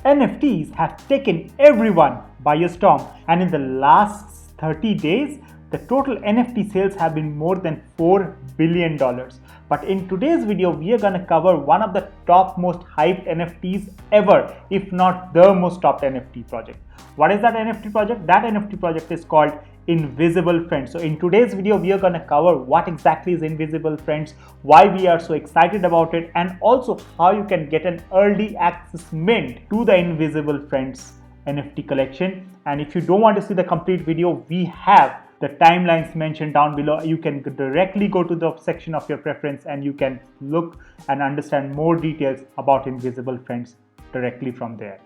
NFTs have taken everyone by a storm, and in the last 30 days, the total NFT sales have been more than $4 billion. But in today's video, we are going to cover one of the top most hyped NFTs ever, if not the most top NFT project. What is that NFT project? That NFT project is called Invisible Friends. So in today's video, we are going to cover what exactly is Invisible Friends, why we are so excited about it, and also how you can get an early access mint to the Invisible Friends NFT collection. And if you don't want to see the complete video, we have the timelines mentioned down below. You can directly go to the section of your preference and you can look and understand more details about Invisible Friends directly from there.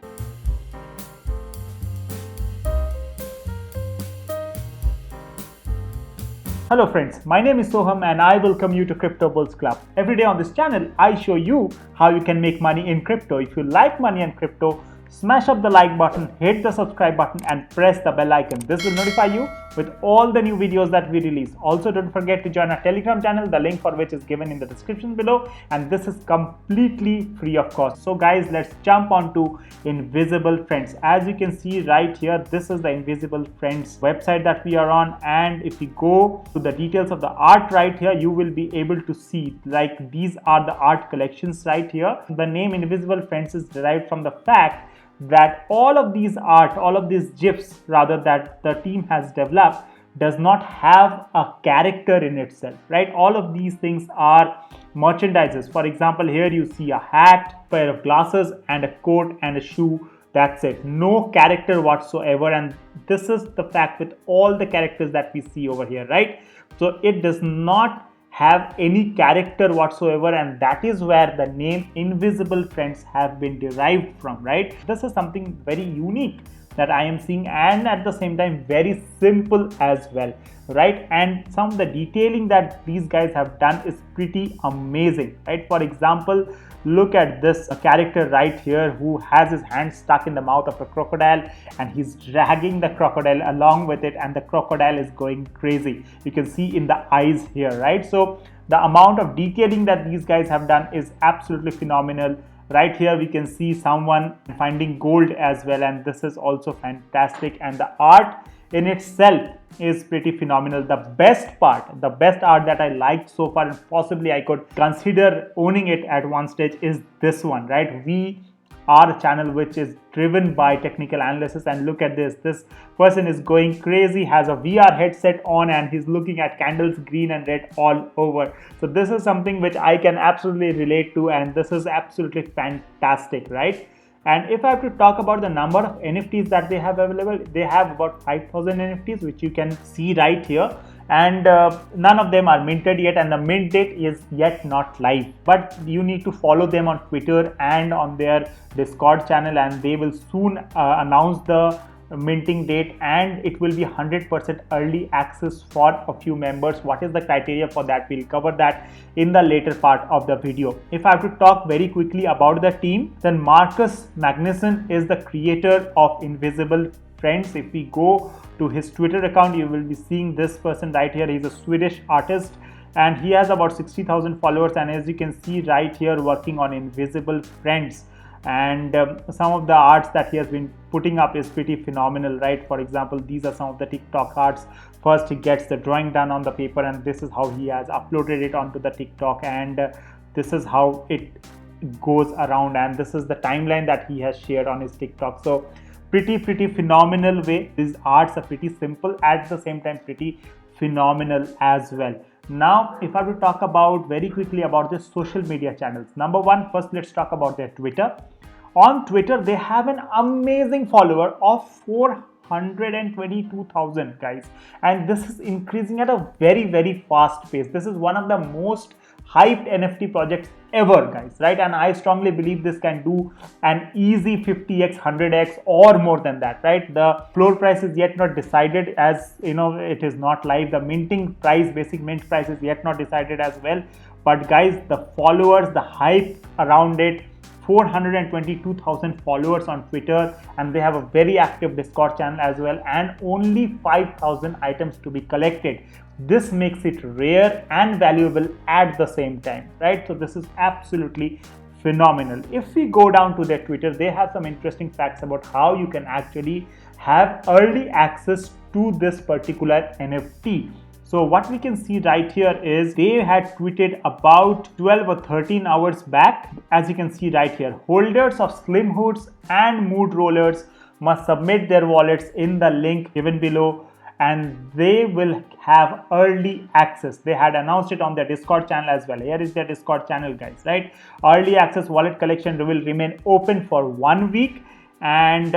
Hello friends, my name is Soham and I welcome you to Crypto Bulls Club. Every day on this channel, I show you how you can make money in crypto. If you like money and crypto, smash up the like button, hit the subscribe button and press the bell icon. This will notify you with all the new videos that we release. Also, don't forget to join our Telegram channel, the link for which is given in the description below, and this is completely free of cost. So guys, let's jump on to Invisible Friends. As you can see right here, this is the Invisible Friends website that we are on, and if you go to the details of the art right here, you will be able to see like these are the art collections right here. The name Invisible Friends is derived from the fact that all of these art, all of these GIFs rather that the team has developed does not have a character in itself, right? All of these things are merchandises. For example, here you see a hat, pair of glasses and a coat and a shoe. That's it. No character whatsoever. And this is the fact with all the characters that we see over here, right? So it does not have any character whatsoever, and that is where the name Invisible Friends have been derived from, right? This is something very unique that I am seeing, and at the same time very simple as well, right? And some of the detailing that these guys have done is pretty amazing, right? For example, look at this character right here who has his hand stuck in the mouth of a crocodile and he's dragging the crocodile along with it, and the crocodile is going crazy. You can see in the eyes here, right? So the amount of detailing that these guys have done is absolutely phenomenal. Right here we can see someone finding gold as well, and this is also fantastic, and the art in itself is pretty phenomenal. The best art that I liked so far, and possibly I could consider owning it at one stage, is this one, right? We are a channel which is driven by technical analysis, and look at this. This person is going crazy, has a VR headset on, and he's looking at candles green and red all over. So this is something which I can absolutely relate to, and this is absolutely fantastic, right? And if I have to talk about the number of NFTs that they have available, they have about 5,000 NFTs, which you can see right here. And none of them are minted yet, and the mint date is yet not live. But you need to follow them on Twitter and on their Discord channel, and they will soon announce the minting date, and it will be 100% early access for a few members. What is the criteria for that? We'll cover that in the later part of the video. If I have to talk very quickly about the team, then Marcus Magnuson is the creator of Invisible Friends. If we go to his Twitter account, you will be seeing this person right here. He's a Swedish artist and he has about 60,000 followers, and as you can see right here, working on Invisible Friends. And some of the arts that he has been putting up is pretty phenomenal, right? For example, these are some of the TikTok arts. First he gets the drawing done on the paper, and this is how he has uploaded it onto the TikTok, and this is how it goes around, and this is the timeline that he has shared on his TikTok. So pretty phenomenal way. These arts are pretty simple, at the same time pretty phenomenal as well. Now, if I will talk about very quickly about the social media channels. Number one, first let's talk about their Twitter. On Twitter, they have an amazing follower of 422,000 guys, and this is increasing at a very fast pace. This is one of the most hyped NFT projects ever, guys, right? And I strongly believe this can do an easy 50x, 100x or more than that, right? The floor price is yet not decided, as you know, it is not live. The minting price, basic mint price, is yet not decided as well. But guys, the followers, the hype around it, 422,000 followers on Twitter, and they have a very active Discord channel as well, and only 5,000 items to be collected. This makes it rare and valuable at the same time, right? So this is absolutely phenomenal. If we go down to their Twitter, they have some interesting facts about how you can actually have early access to this particular NFT. So what we can see right here is they had tweeted about 12 or 13 hours back. As you can see right here, holders of Slim Hoods and Mood Rollers must submit their wallets in the link given below, and they will have early access. They had announced it on their Discord channel as well. Here is their Discord channel, guys, right? Early access wallet collection will remain open for 1 week, and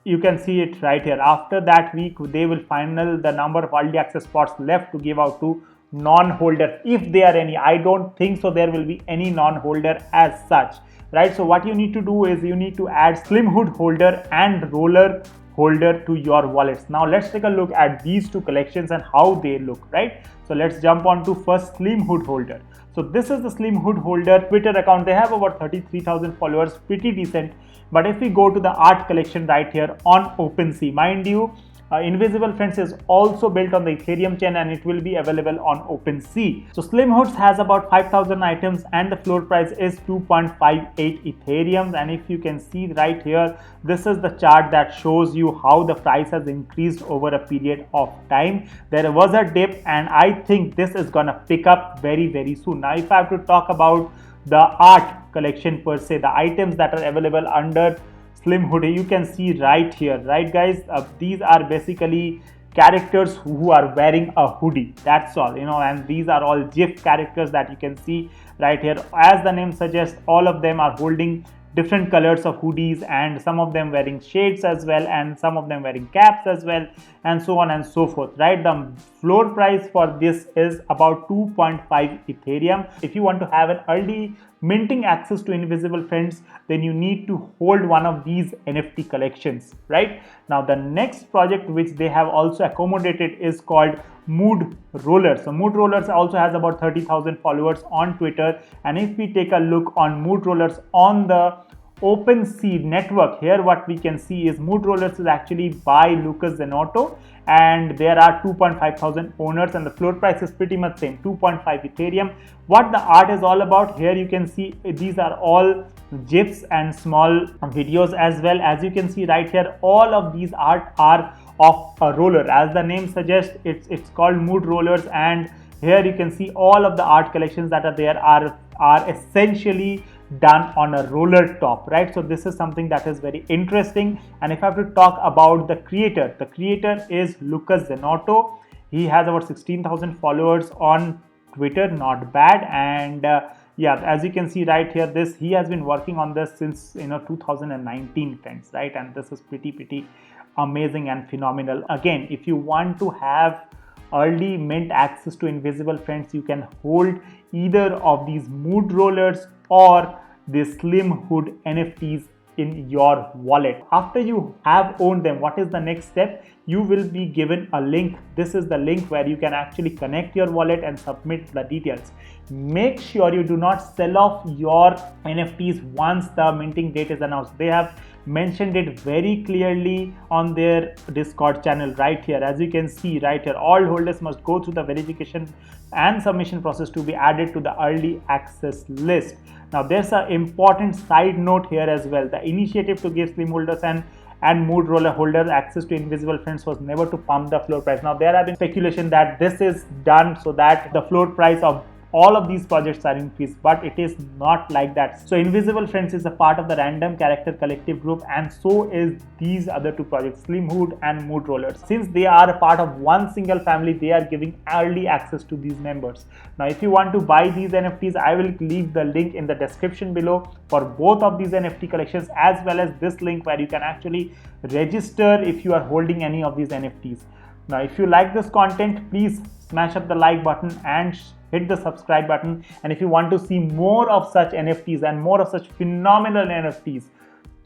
you can see it right here. After that week, they will final the number of early access spots left to give out to non-holders, if there are any. I don't think so there will be any non-holder as such, right? So what you need to do is you need to add Slim Hood holder and Roller holder to your wallets. Now let's take a look at these two collections and how they look, right? So let's jump on to first Slim Hood holder. So this is the Slim Hood holder Twitter account. They have about 33,000 followers, pretty decent. But if we go to the art collection right here on OpenSea, mind you, Invisible Friends is also built on the Ethereum chain, and it will be available on OpenSea. So Slim Hoods has about 5,000 items and the floor price is 2.58 Ethereum. And if you can see right here, this is the chart that shows you how the price has increased over a period of time. There was a dip, and I think this is gonna pick up very, very soon. Now, if I have to talk about the art collection per se, the items that are available under Slim Hood, you can see right here, right guys, these are basically characters who are wearing a hoodie, that's all, and these are all GIF characters that you can see right here. As the name suggests, all of them are holding different colors of hoodies, and some of them wearing shades as well, and some of them wearing caps as well, and so on and so forth, right? The floor price for this is about 2.5 Ethereum. If you want to have an early minting access to Invisible Friends, then you need to hold one of these NFT collections, right? Now the next project which they have also accommodated is called Mood Rollers. So Mood Rollers also has about 30,000 followers on Twitter, and if we take a look on Mood Rollers on the OpenSea network, here what we can see is Mood Rollers is actually by Lucas Zenotto, and there are 2.5 thousand owners, and the floor price is pretty much same, 2.5 Ethereum. What the art is all about, here you can see these are all GIFs and small videos as well. As you can see right here, all of these art are of a roller. As the name suggests, it's called Mood Rollers, and here you can see all of the art collections that are there are essentially done on a roller top, right? So this is something that is very interesting. And if I have to talk about the creator is Lucas Zenotto. He has about 16,000 followers on Twitter, not bad. And yeah, as you can see right here, he has been working on this since 2019, friends, right? And this is pretty amazing and phenomenal. Again, if you want to have early mint access to Invisible Friends, you can hold either of these Mood Rollers or the Slim Hood NFTs in your wallet. After you have owned them, what is the next step? You will be given a link. This is the link where you can actually connect your wallet and submit the details. Make sure you do not sell off your NFTs once the minting date is announced. They have mentioned it very clearly on their Discord channel right here. As you can see right here, all holders must go through the verification and submission process to be added to the early access list. Now there's an important side note here as well. The initiative to give Slim holders and Mood Roller holders access to Invisible Friends was never to pump the floor price. Now there have been speculation that this is done so that the floor price of all of these projects are increased, but it is not like that. So Invisible Friends is a part of the Random Character Collective group, and so is these other two projects, Slim Hood and Mood Rollers. Since they are a part of one single family, they are giving early access to these members. Now if you want to buy these NFTs, I will leave the link in the description below for both of these NFT collections, as well as this link where you can actually register if you are holding any of these NFTs. Now if you like this content, please smash up the like button and hit the subscribe button. And if you want to see more of such NFTs and more of such phenomenal NFTs,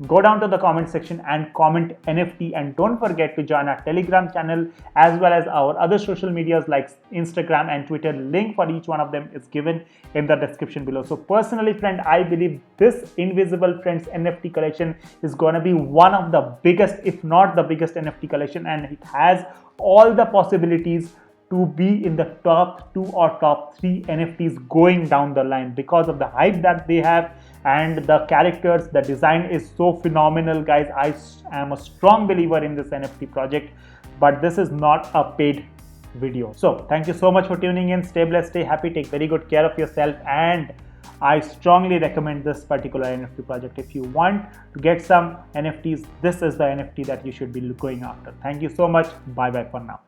go down to the comment section and comment NFT, and don't forget to join our Telegram channel as well as our other social medias like Instagram and Twitter. Link for each one of them is given in the description below. So personally, friend, I believe this Invisible Friends NFT collection is going to be one of the biggest, if not the biggest NFT collection, and it has all the possibilities to be in the top 2 or top 3 NFTs going down the line because of the hype that they have and the characters, the design is so phenomenal, guys. I am a strong believer in this NFT project, but this is not a paid video. So thank you so much for tuning in. Stay blessed, stay happy, take very good care of yourself, and I strongly recommend this particular NFT project. If you want to get some NFTs, this is the NFT that you should be going after. Thank you so much. Bye bye for now.